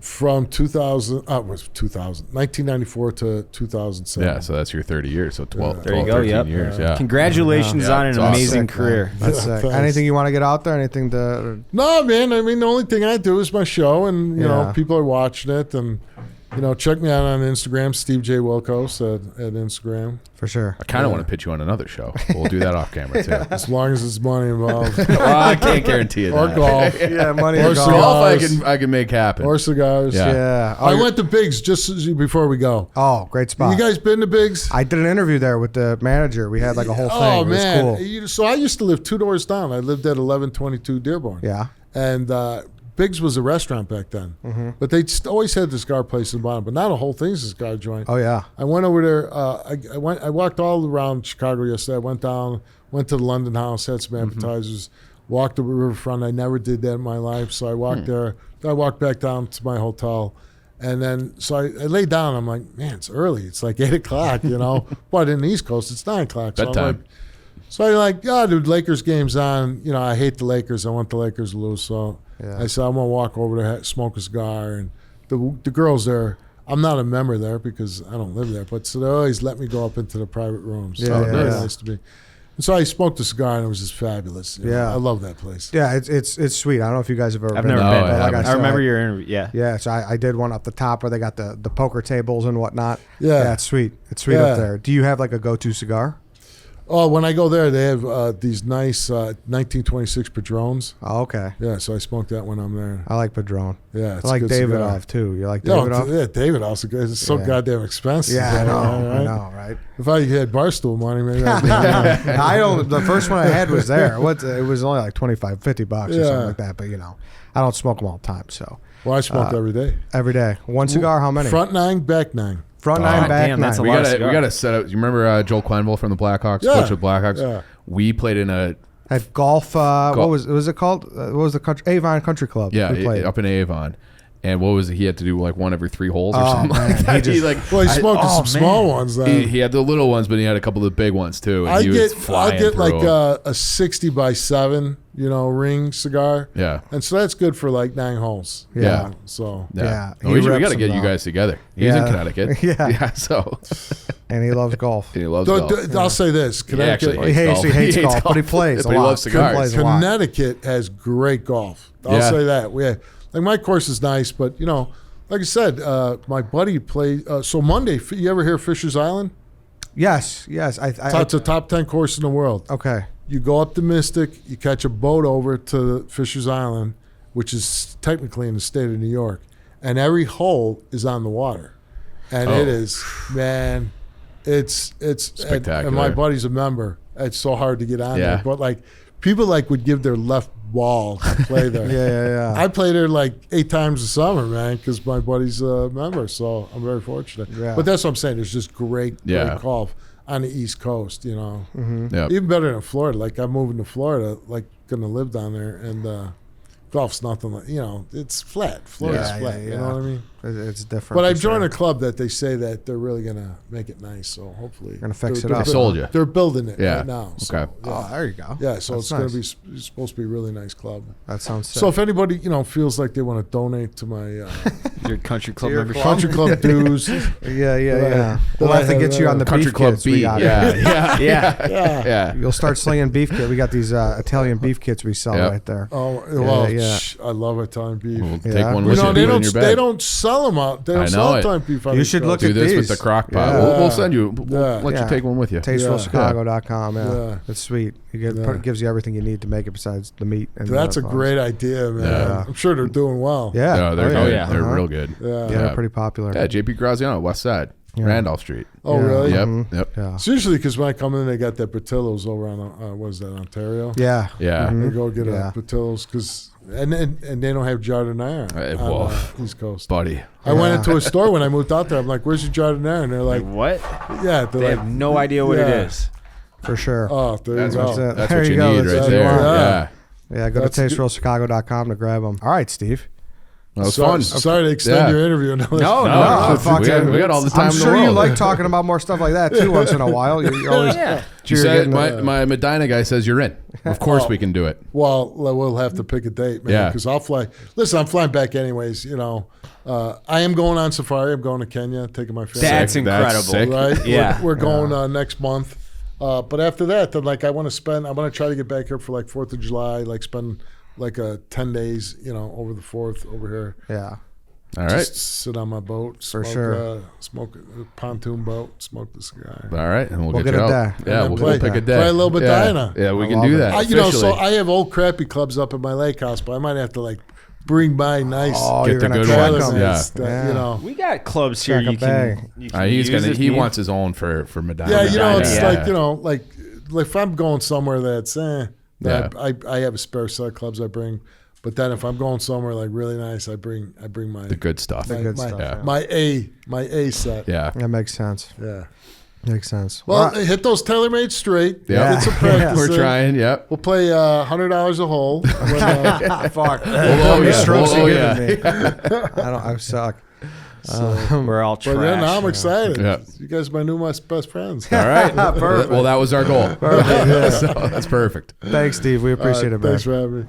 [SPEAKER 2] From 1994 to 2007.
[SPEAKER 4] Yeah, so that's your 30 years. So 12,
[SPEAKER 3] There you
[SPEAKER 4] 12
[SPEAKER 3] go,
[SPEAKER 4] 13
[SPEAKER 3] yep.
[SPEAKER 4] years. Yeah.
[SPEAKER 3] Congratulations
[SPEAKER 4] Yeah,
[SPEAKER 3] on an
[SPEAKER 4] it's awesome.
[SPEAKER 3] amazing
[SPEAKER 1] Sick,
[SPEAKER 3] career.
[SPEAKER 1] man. That's sick.
[SPEAKER 2] Thanks.
[SPEAKER 1] Anything you want to get out there? Anything to?
[SPEAKER 2] No, man. I mean, the only thing I do is my show, and
[SPEAKER 1] Yeah.
[SPEAKER 2] people are watching it, and check me out on Instagram, Steve J Wilkos at Instagram.
[SPEAKER 1] For sure.
[SPEAKER 4] I kind of want to pitch you on another show. We'll do that off camera too.
[SPEAKER 2] As long as it's money involved,
[SPEAKER 4] Well, I can't guarantee you
[SPEAKER 2] or
[SPEAKER 4] that.
[SPEAKER 2] golf,
[SPEAKER 1] Yeah, money
[SPEAKER 2] Or
[SPEAKER 1] or
[SPEAKER 2] cigar.
[SPEAKER 1] golf.
[SPEAKER 4] Golf, I can make happen.
[SPEAKER 2] or cigars.
[SPEAKER 4] Yeah.
[SPEAKER 1] Yeah. Oh,
[SPEAKER 2] I
[SPEAKER 1] you're-
[SPEAKER 2] went to Biggs just before we go.
[SPEAKER 1] Oh, great spot.
[SPEAKER 2] You guys been to Biggs?
[SPEAKER 1] I did an interview there with the manager. We had like a whole thing.
[SPEAKER 2] Oh
[SPEAKER 1] It was
[SPEAKER 2] man!
[SPEAKER 1] cool.
[SPEAKER 2] So I used to live 2 doors down. I lived at 1122 Dearborn.
[SPEAKER 1] Yeah.
[SPEAKER 2] And Biggs was a restaurant back then, but they always had the cigar place in the bottom. But now the whole thing's a cigar joint.
[SPEAKER 1] Oh yeah.
[SPEAKER 2] I went over there. I walked all around Chicago yesterday. I went down, went to the London House, had some appetizers, walked the riverfront. I never did that in my life, so I walked there. I walked back down to my hotel, and then so I laid down. I'm like, man, it's early. It's like 8 o'clock, But in the East Coast, it's 9 o'clock. So I'm
[SPEAKER 4] Bedtime.
[SPEAKER 2] like, so I like, dude, Lakers game's on. I hate the Lakers. I want the Lakers to lose. So
[SPEAKER 1] Yeah.
[SPEAKER 2] I said, I'm going to walk over to smoke a cigar. And the girls there, I'm not a member there because I don't live there, but so they always let me go up into the private rooms. So
[SPEAKER 1] Yeah,
[SPEAKER 2] very
[SPEAKER 1] yeah.
[SPEAKER 2] nice to be. And so I smoked a cigar, and it was just fabulous.
[SPEAKER 1] Yeah.
[SPEAKER 2] I love that place.
[SPEAKER 1] Yeah, it's sweet. I don't know if you guys have ever
[SPEAKER 3] I've
[SPEAKER 1] been.
[SPEAKER 3] never
[SPEAKER 1] there,
[SPEAKER 3] been.
[SPEAKER 1] but like
[SPEAKER 4] I
[SPEAKER 3] I remember
[SPEAKER 1] said,
[SPEAKER 3] your interview. Yeah.
[SPEAKER 1] Yeah, so I did one up the top where they got the poker tables and whatnot.
[SPEAKER 2] Yeah.
[SPEAKER 1] it's sweet. It's sweet
[SPEAKER 2] Yeah.
[SPEAKER 1] up there. Do you have like a go-to cigar?
[SPEAKER 2] Oh, when I go there, they have these nice 1926 Padrones.
[SPEAKER 1] Oh, okay.
[SPEAKER 2] Yeah, so I smoke that when I'm there.
[SPEAKER 1] I like Padron.
[SPEAKER 2] Yeah, it's
[SPEAKER 1] I like
[SPEAKER 2] a good cigar.
[SPEAKER 1] Davidoff too. You like
[SPEAKER 2] Yeah,
[SPEAKER 1] Davidoff?
[SPEAKER 2] yeah, Davidoff. It's so
[SPEAKER 1] Yeah.
[SPEAKER 2] goddamn expensive.
[SPEAKER 1] Yeah, I know.
[SPEAKER 2] right?
[SPEAKER 1] I know, right?
[SPEAKER 2] If I had Barstool money, maybe I'd
[SPEAKER 1] The first one I had was there. It was only like $25, $50 or
[SPEAKER 2] Yeah.
[SPEAKER 1] something like that. But I don't smoke them all the time. So
[SPEAKER 2] Well, I smoke every day.
[SPEAKER 1] every day, one cigar. How many?
[SPEAKER 2] Front 9, back 9.
[SPEAKER 1] Front
[SPEAKER 3] Oh,
[SPEAKER 1] 9, back
[SPEAKER 3] damn,
[SPEAKER 1] 9.
[SPEAKER 3] that's a
[SPEAKER 4] We
[SPEAKER 3] lot of
[SPEAKER 4] gotta
[SPEAKER 3] cigars.
[SPEAKER 4] set up. You remember Joel Quenville from the Blackhawks?
[SPEAKER 2] Yeah.
[SPEAKER 4] Coach of Blackhawks.
[SPEAKER 2] Yeah.
[SPEAKER 4] We played in a
[SPEAKER 1] At golf. What was it called? What was the country? Avon Country Club? we played.
[SPEAKER 4] up in Avon. And what was it? He had to do like one every 3 holes or
[SPEAKER 1] Oh,
[SPEAKER 4] something
[SPEAKER 1] man,
[SPEAKER 4] like that.
[SPEAKER 1] he
[SPEAKER 2] Well, he smoked some small ones. Then.
[SPEAKER 4] He had the little ones, but he had a couple of the big ones too. And he was
[SPEAKER 2] I'll
[SPEAKER 4] flying
[SPEAKER 2] get
[SPEAKER 4] through
[SPEAKER 2] like
[SPEAKER 4] 'em.
[SPEAKER 2] a 60 by 7, ring cigar.
[SPEAKER 4] Yeah.
[SPEAKER 2] And so that's good for like 9 holes.
[SPEAKER 1] Yeah.
[SPEAKER 2] So
[SPEAKER 1] Yeah,
[SPEAKER 4] Oh,
[SPEAKER 1] he
[SPEAKER 4] we
[SPEAKER 1] reps
[SPEAKER 4] got to get
[SPEAKER 1] them
[SPEAKER 4] you
[SPEAKER 1] out.
[SPEAKER 4] guys together. He's in
[SPEAKER 1] Yeah.
[SPEAKER 4] Connecticut.
[SPEAKER 1] Yeah.
[SPEAKER 4] So
[SPEAKER 1] And he loves golf.
[SPEAKER 4] he loves golf.
[SPEAKER 2] I'll say this:
[SPEAKER 4] He actually
[SPEAKER 2] Connecticut,
[SPEAKER 1] He hates golf, but he plays
[SPEAKER 4] but
[SPEAKER 1] a
[SPEAKER 4] he
[SPEAKER 1] lot.
[SPEAKER 4] loves cigars.
[SPEAKER 1] Plays a lot.
[SPEAKER 2] Connecticut has great golf. I'll
[SPEAKER 4] Yeah.
[SPEAKER 2] say that. Like my course is nice, but like I said, my buddy played. So Monday, you ever hear Fisher's Island?
[SPEAKER 1] Yes.
[SPEAKER 2] It's a top 10 course in the world.
[SPEAKER 1] Okay.
[SPEAKER 2] You go up the Mystic, you catch a boat over to Fisher's Island, which is technically in the state of New York, and every hole is on the water, and it is, man, it's
[SPEAKER 4] Spectacular.
[SPEAKER 2] And my buddy's a member. It's so hard to get on
[SPEAKER 4] Yeah.
[SPEAKER 2] there, but like people would give their left ball to play there.
[SPEAKER 1] Yeah.
[SPEAKER 2] I play there like 8 times a summer, man, because my buddy's a member, so I'm very fortunate.
[SPEAKER 1] Yeah.
[SPEAKER 2] But that's what I'm saying. There's just great golf on the East Coast,
[SPEAKER 1] Mm-hmm.
[SPEAKER 4] Yeah.
[SPEAKER 2] Even better than Florida. Like I'm moving to Florida, like going to live down there, and golf's nothing like it's flat. Florida's
[SPEAKER 1] Yeah,
[SPEAKER 2] flat.
[SPEAKER 1] yeah,
[SPEAKER 2] You know what I mean?
[SPEAKER 1] It's different.
[SPEAKER 2] But I
[SPEAKER 1] for
[SPEAKER 2] joined
[SPEAKER 1] sure.
[SPEAKER 2] a club that they say that they're really gonna make it nice. So hopefully,
[SPEAKER 1] Gonna fix it
[SPEAKER 2] they're
[SPEAKER 1] up.
[SPEAKER 4] They sold you.
[SPEAKER 2] They're building it
[SPEAKER 4] Yeah.
[SPEAKER 2] right now. So,
[SPEAKER 4] Okay.
[SPEAKER 2] Yeah.
[SPEAKER 1] Oh, there you go.
[SPEAKER 2] Yeah, so
[SPEAKER 1] That's
[SPEAKER 2] it's gonna
[SPEAKER 1] nice.
[SPEAKER 2] be it's supposed to be a really nice club.
[SPEAKER 1] That sounds sick.
[SPEAKER 2] So if anybody feels like they want to donate to my
[SPEAKER 3] Your country club
[SPEAKER 1] your
[SPEAKER 3] membership.
[SPEAKER 2] country club dues,
[SPEAKER 1] yeah. We'll
[SPEAKER 2] that I
[SPEAKER 1] have to
[SPEAKER 2] have,
[SPEAKER 1] get you on the
[SPEAKER 4] Country
[SPEAKER 1] beef
[SPEAKER 4] Club
[SPEAKER 1] kits. We
[SPEAKER 4] B.
[SPEAKER 1] got.
[SPEAKER 4] Yeah.
[SPEAKER 3] Yeah.
[SPEAKER 2] yeah.
[SPEAKER 1] You'll start slinging beef kits. We got these Italian beef kits we sell
[SPEAKER 4] Yep.
[SPEAKER 1] right there.
[SPEAKER 2] Oh well,
[SPEAKER 1] yeah.
[SPEAKER 2] I love Italian beef.
[SPEAKER 4] We'll take
[SPEAKER 1] Yeah.
[SPEAKER 4] one
[SPEAKER 1] You
[SPEAKER 4] with
[SPEAKER 2] You know
[SPEAKER 4] you.
[SPEAKER 2] they
[SPEAKER 4] put it in
[SPEAKER 2] don't
[SPEAKER 4] your
[SPEAKER 2] they
[SPEAKER 4] bag.
[SPEAKER 2] don't sell them out. They
[SPEAKER 4] I
[SPEAKER 2] don't
[SPEAKER 4] know
[SPEAKER 2] sell
[SPEAKER 4] it.
[SPEAKER 2] Italian beef. on
[SPEAKER 1] You
[SPEAKER 2] the
[SPEAKER 1] should
[SPEAKER 2] coast.
[SPEAKER 1] look
[SPEAKER 4] Do
[SPEAKER 1] at
[SPEAKER 4] this
[SPEAKER 1] these.
[SPEAKER 4] with the crock pot.
[SPEAKER 2] Yeah.
[SPEAKER 4] We'll send you. We'll
[SPEAKER 2] Yeah.
[SPEAKER 4] let
[SPEAKER 1] Yeah.
[SPEAKER 4] you take one with you.
[SPEAKER 1] TasteFulChicago.com. Yeah.
[SPEAKER 2] Yeah.
[SPEAKER 1] It's sweet. It
[SPEAKER 2] Yeah.
[SPEAKER 1] gives you everything you need to make it besides the meat. And
[SPEAKER 2] That's
[SPEAKER 1] the
[SPEAKER 2] a
[SPEAKER 1] buns.
[SPEAKER 2] great idea, man.
[SPEAKER 4] Yeah.
[SPEAKER 2] I'm sure they're doing well.
[SPEAKER 1] Yeah.
[SPEAKER 4] No, they're
[SPEAKER 3] yeah.
[SPEAKER 4] good.
[SPEAKER 3] yeah.
[SPEAKER 4] They're
[SPEAKER 1] Uh-huh.
[SPEAKER 4] real good.
[SPEAKER 2] Yeah.
[SPEAKER 1] Yeah, they're pretty popular.
[SPEAKER 4] Yeah, JP Graziano, West Side,
[SPEAKER 1] Yeah.
[SPEAKER 4] Randolph Street.
[SPEAKER 2] Oh,
[SPEAKER 1] Yeah.
[SPEAKER 2] really?
[SPEAKER 4] Yep.
[SPEAKER 1] Mhm.
[SPEAKER 4] Yep.
[SPEAKER 1] Yeah.
[SPEAKER 2] It's usually because when I come in, they got that Patillos over on what is that, Ontario?
[SPEAKER 1] Yeah.
[SPEAKER 4] Yeah.
[SPEAKER 1] Mhm.
[SPEAKER 2] They go get
[SPEAKER 1] Yeah.
[SPEAKER 2] a Patillos and they don't have Jardiniere
[SPEAKER 4] Well,
[SPEAKER 2] on the East Coast.
[SPEAKER 4] buddy.
[SPEAKER 2] I went into a store when I moved out there. I'm like, "Where's your Jardiniere?" And they're like,
[SPEAKER 3] Like what?
[SPEAKER 2] "Yeah." They're
[SPEAKER 3] They
[SPEAKER 2] like,
[SPEAKER 3] have no idea what it
[SPEAKER 2] yeah.
[SPEAKER 3] is.
[SPEAKER 1] For sure.
[SPEAKER 2] "Oh, there
[SPEAKER 4] That's
[SPEAKER 2] you
[SPEAKER 4] what,
[SPEAKER 2] go."
[SPEAKER 1] it.
[SPEAKER 4] that's
[SPEAKER 1] There
[SPEAKER 4] what
[SPEAKER 1] you
[SPEAKER 4] you
[SPEAKER 1] go.
[SPEAKER 4] need
[SPEAKER 1] That's
[SPEAKER 4] right
[SPEAKER 1] what you
[SPEAKER 4] there.
[SPEAKER 2] want.
[SPEAKER 4] Yeah.
[SPEAKER 1] Yeah, go
[SPEAKER 2] That's
[SPEAKER 1] to
[SPEAKER 2] good.
[SPEAKER 1] TasteFulChicago.com to grab them. All right, Steve.
[SPEAKER 4] That was
[SPEAKER 2] sorry,
[SPEAKER 4] fun.
[SPEAKER 2] sorry to extend
[SPEAKER 4] Yeah.
[SPEAKER 2] your interview.
[SPEAKER 3] No,
[SPEAKER 1] fuck
[SPEAKER 4] we,
[SPEAKER 1] it.
[SPEAKER 4] got, we got all the time
[SPEAKER 1] I'm
[SPEAKER 4] in the
[SPEAKER 1] sure
[SPEAKER 4] world.
[SPEAKER 1] you like talking about more stuff like that too once in a while. You're always
[SPEAKER 3] Yeah.
[SPEAKER 4] She
[SPEAKER 1] you're
[SPEAKER 4] said,
[SPEAKER 1] getting
[SPEAKER 4] my Medina guy says you're in. Of course we can do it.
[SPEAKER 2] Well, we'll have to pick a date, man.
[SPEAKER 4] Yeah.
[SPEAKER 2] Because I'll fly. Listen, I'm flying back anyways. I am going on safari. I'm going to Kenya, taking my family.
[SPEAKER 3] That's
[SPEAKER 4] Sick.
[SPEAKER 3] incredible.
[SPEAKER 4] sick.
[SPEAKER 2] right?
[SPEAKER 3] Yeah.
[SPEAKER 2] We're going next month. But after that, then I want to try to get back here for like 4th of July, like spend like 10 days, over the 4th over here.
[SPEAKER 1] yeah.
[SPEAKER 4] All right.
[SPEAKER 2] Just sit on my boat,
[SPEAKER 1] For
[SPEAKER 2] smoke,
[SPEAKER 1] sure.
[SPEAKER 2] Smoke a pontoon boat, smoke the cigar.
[SPEAKER 4] All right. And we'll
[SPEAKER 1] We'll
[SPEAKER 4] get
[SPEAKER 1] get
[SPEAKER 4] you
[SPEAKER 1] a
[SPEAKER 4] out.
[SPEAKER 1] day.
[SPEAKER 4] Yeah,
[SPEAKER 2] And
[SPEAKER 4] we'll
[SPEAKER 2] then
[SPEAKER 4] pick a day.
[SPEAKER 2] play a little bit
[SPEAKER 4] yeah.
[SPEAKER 2] Medina.
[SPEAKER 4] Yeah, we
[SPEAKER 1] I
[SPEAKER 4] can
[SPEAKER 1] love
[SPEAKER 4] do
[SPEAKER 1] it.
[SPEAKER 4] that.
[SPEAKER 2] So
[SPEAKER 4] officially.
[SPEAKER 2] I have old crappy clubs up at my lake house, but I might have to bring my nice
[SPEAKER 1] Oh,
[SPEAKER 4] Get
[SPEAKER 1] you're
[SPEAKER 4] the
[SPEAKER 1] gonna
[SPEAKER 4] good
[SPEAKER 1] track
[SPEAKER 4] ones.
[SPEAKER 1] them.
[SPEAKER 4] Yeah.
[SPEAKER 2] that,
[SPEAKER 3] We got clubs here
[SPEAKER 1] Check a
[SPEAKER 3] you
[SPEAKER 1] bag.
[SPEAKER 3] can, you can use
[SPEAKER 4] He's gonna.
[SPEAKER 3] if
[SPEAKER 4] He
[SPEAKER 3] need.
[SPEAKER 4] wants his own for Medina.
[SPEAKER 2] Yeah,
[SPEAKER 3] Medina,
[SPEAKER 2] it's
[SPEAKER 3] yeah.
[SPEAKER 2] like if I'm going somewhere that's that
[SPEAKER 4] Yeah.
[SPEAKER 2] I have a spare set of clubs I bring, but then if I'm going somewhere like really nice, I bring my
[SPEAKER 4] the good stuff.
[SPEAKER 2] my,
[SPEAKER 1] good
[SPEAKER 2] my,
[SPEAKER 1] stuff, yeah.
[SPEAKER 2] my A set.
[SPEAKER 4] Yeah.
[SPEAKER 1] That makes sense.
[SPEAKER 2] Yeah.
[SPEAKER 1] Makes sense.
[SPEAKER 2] Well,
[SPEAKER 1] All right.
[SPEAKER 2] hit those TaylorMade straight.
[SPEAKER 4] Yeah.
[SPEAKER 2] Get some practice.
[SPEAKER 4] We're
[SPEAKER 2] in.
[SPEAKER 4] trying. Yep.
[SPEAKER 2] We'll play $100 a hole. When,
[SPEAKER 1] Fuck.
[SPEAKER 4] Oh,
[SPEAKER 1] How many
[SPEAKER 4] yeah.
[SPEAKER 1] strokes
[SPEAKER 4] Oh,
[SPEAKER 1] you
[SPEAKER 4] yeah.
[SPEAKER 1] giving me? I suck.
[SPEAKER 3] We're all
[SPEAKER 2] but
[SPEAKER 3] trash.
[SPEAKER 2] yeah, now I'm excited.
[SPEAKER 4] Yeah.
[SPEAKER 2] You guys are my best friends.
[SPEAKER 4] All right.
[SPEAKER 1] Perfect.
[SPEAKER 4] Well, that was our goal.
[SPEAKER 1] Perfect, yeah.
[SPEAKER 4] So that's perfect.
[SPEAKER 1] Thanks, Steve. We appreciate it, man.
[SPEAKER 2] Thanks for having me.